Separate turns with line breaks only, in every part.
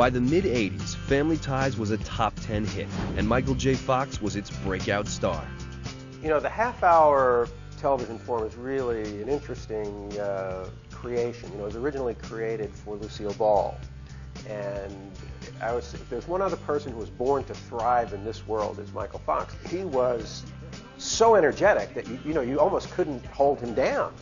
By the mid-'80s, Family Ties was a top 10 hit, and Michael J. Fox was its breakout star.
You know, the half-hour television form is really an interesting creation. You know, it was originally created for Lucille Ball. And if there's one other person who was born to thrive in this world, is Michael Fox. He was so energetic that you almost couldn't hold him down.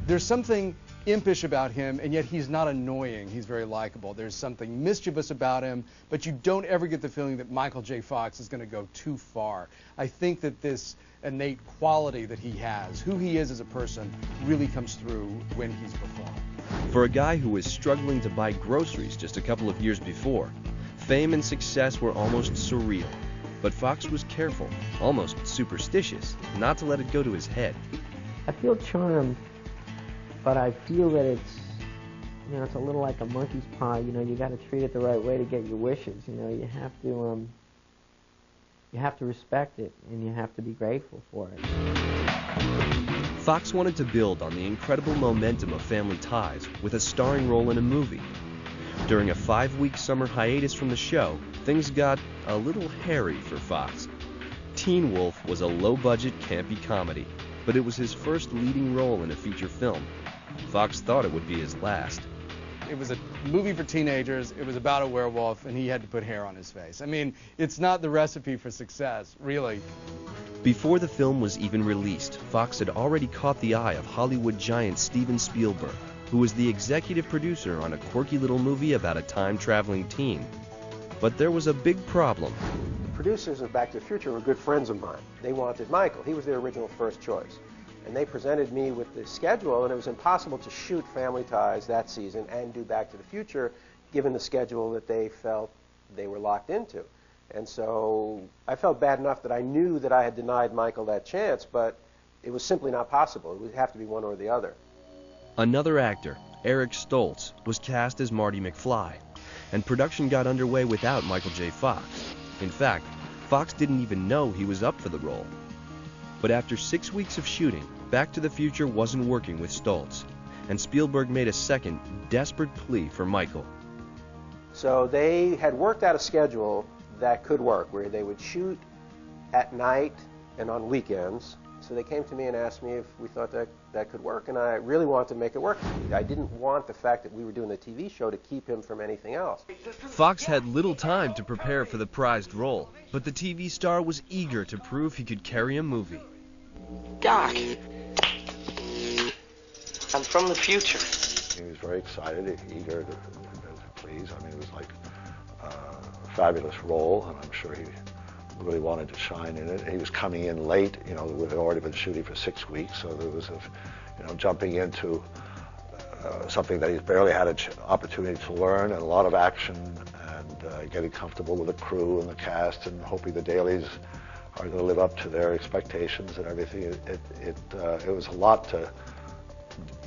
There's something impish about him, and yet he's not annoying. He's very likable. There's something mischievous about him, but you don't ever get the feeling that Michael J. Fox is going to go too far. I think that this innate quality that he has, who he is as a person, really comes through when he's performing.
For a guy who was struggling to buy groceries just a couple of years before, fame and success were almost surreal. But Fox was careful, almost superstitious, not to let it go to his head.
I feel charmed, but I feel that it's a little like a monkey's paw. You got to treat it the right way to get your wishes. You have to respect it, and you have to be grateful for it.
Fox wanted to build on the incredible momentum of Family Ties with a starring role in a movie. During a 5-week summer hiatus from the show, things got a little hairy for Fox. Teen Wolf was a low-budget, campy comedy, but it was his first leading role in a feature film. Fox thought it would be his last.
It was a movie for teenagers, it was about a werewolf, and he had to put hair on his face. I mean, it's not the recipe for success, really.
Before the film was even released, Fox had already caught the eye of Hollywood giant Steven Spielberg, who was the executive producer on a quirky little movie about a time-traveling teen. But there was a big problem.
The producers of Back to the Future were good friends of mine. They wanted Michael. He was their original first choice. And they presented me with the schedule, and it was impossible to shoot Family Ties that season and do Back to the Future, given the schedule that they felt they were locked into. And so I felt bad enough that I knew that I had denied Michael that chance, but it was simply not possible. It would have to be one or the other.
Another actor, Eric Stoltz, was cast as Marty McFly, and production got underway without Michael J. Fox. In fact, Fox didn't even know he was up for the role. But after 6 weeks of shooting, Back to the Future wasn't working with Stoltz, and Spielberg made a second, desperate plea for Michael.
So they had worked out a schedule that could work, where they would shoot at night and on weekends. So they came to me and asked me if we thought that could work, and I really wanted to make it work. I didn't want the fact that we were doing the TV show to keep him from anything else.
Fox had little time to prepare for the prized role, but the TV star was eager to prove he could carry a movie.
Doc, I'm from the future.
He was very excited, eager to please. I mean, it was like a fabulous role, and I'm sure he really wanted to shine in it. He was coming in late, we had already been shooting for 6 weeks, so there was jumping into something that he's barely had an opportunity to learn, and a lot of action, and getting comfortable with the crew and the cast, and hoping the dailies are going to live up to their expectations and everything. It was a lot to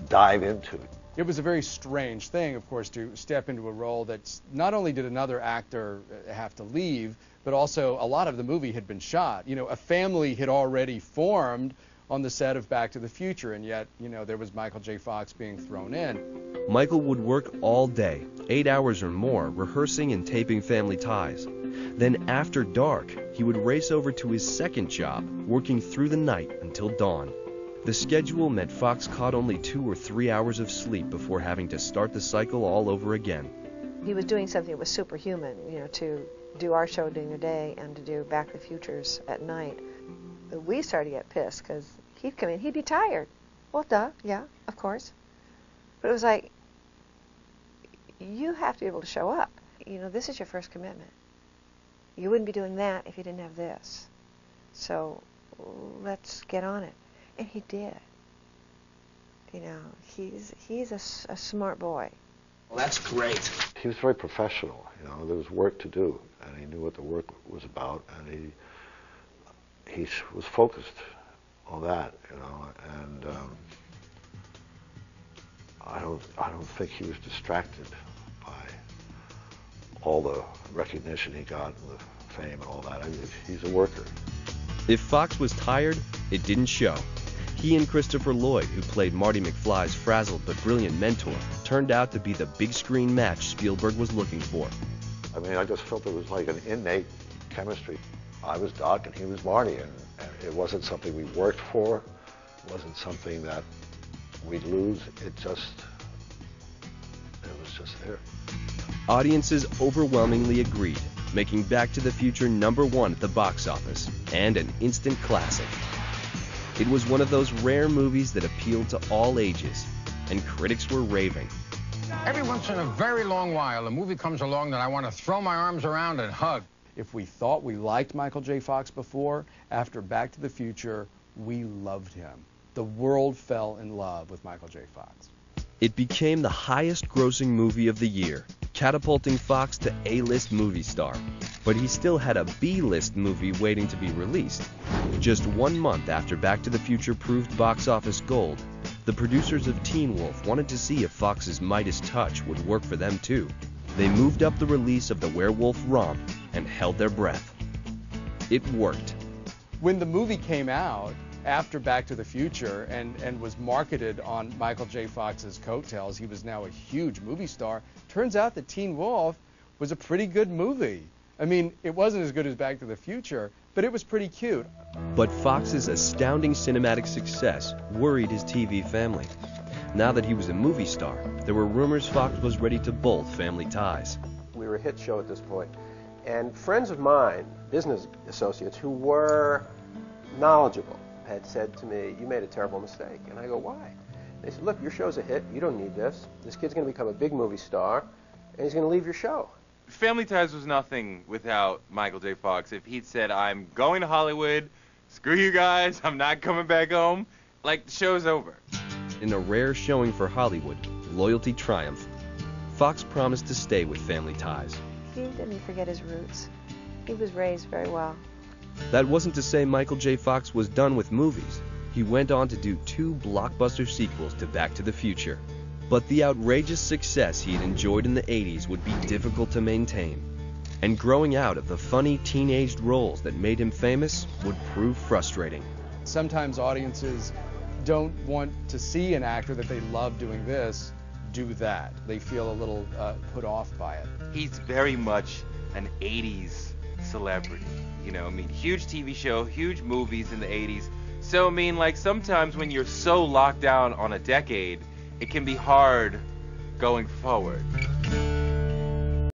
dive into.
It was a very strange thing, of course, to step into a role that's not only did another actor have to leave, but also a lot of the movie had been shot. A family had already formed on the set of Back to the Future, and yet, there was Michael J. Fox being thrown in.
Michael would work all day, 8 hours or more, rehearsing and taping Family Ties. Then after dark, he would race over to his second job, working through the night until dawn. The schedule meant Fox caught only 2 or 3 hours of sleep before having to start the cycle all over again.
He was doing something that was superhuman, to do our show during the day and to do Back to the Futures at night. We started to get pissed because he'd come in, he'd be tired. Well, duh, yeah, of course. But it was like, you have to be able to show up. This is your first commitment. You wouldn't be doing that if you didn't have this. So let's get on it. And he did. He's a smart boy.
Well, that's great.
He was very professional. There was work to do, and he knew what the work was about, and he was focused on that, and I don't think he was distracted by all the recognition he got and the fame and all that. He's a worker.
If Fox was tired, it didn't show. He and Christopher Lloyd, who played Marty McFly's frazzled but brilliant mentor, turned out to be the big screen match Spielberg was looking for.
I mean, I just felt it was like an innate chemistry. I was Doc and he was Marty, and it wasn't something we worked for. It wasn't something that we'd lose. It was just there.
Audiences overwhelmingly agreed, making Back to the Future #1 at the box office and an instant classic. It was one of those rare movies that appealed to all ages, and critics were raving.
Every once in a very long while, a movie comes along that I want to throw my arms around and hug.
If we thought we liked Michael J. Fox before, after Back to the Future, we loved him. The world fell in love with Michael J. Fox.
It became the highest-grossing movie of the year, catapulting Fox to A-list movie star. But he still had a B-list movie waiting to be released. Just 1 month after Back to the Future proved box office gold, the producers of Teen Wolf wanted to see if Fox's Midas touch would work for them too. They moved up the release of the werewolf romp and held their breath. It worked.
When the movie came out after Back to the Future and was marketed on Michael J. Fox's coattails, he was now a huge movie star. Turns out that Teen Wolf was a pretty good movie. I mean, it wasn't as good as Back to the Future, but it was pretty cute.
But Fox's astounding cinematic success worried his TV family. Now that he was a movie star, there were rumors Fox was ready to bolt family ties.
We were a hit show at this point, and friends of mine, business associates who were knowledgeable, had said to me, "You made a terrible mistake." And I go, "Why?" They said, "Look, your show's a hit. You don't need this. This kid's going to become a big movie star, and he's going to leave your show."
Family Ties was nothing without Michael J. Fox. If he'd said, "I'm going to Hollywood, screw you guys, I'm not coming back home," like, the show's over.
In a rare showing for Hollywood, loyalty triumphed. Fox promised to stay with Family Ties.
He didn't forget his roots. He was raised very well.
That wasn't to say Michael J. Fox was done with movies. He went on to do 2 blockbuster sequels to Back to the Future. But the outrageous success he had enjoyed in the 80s would be difficult to maintain. And growing out of the funny teenaged roles that made him famous would prove frustrating.
Sometimes audiences don't want to see an actor that they love doing this do that. They feel a little put off by it.
He's very much an 80s celebrity. You know, I mean, huge TV show, huge movies in the 80s. So, I mean, like, sometimes when you're so locked down on a decade, it can be hard going forward.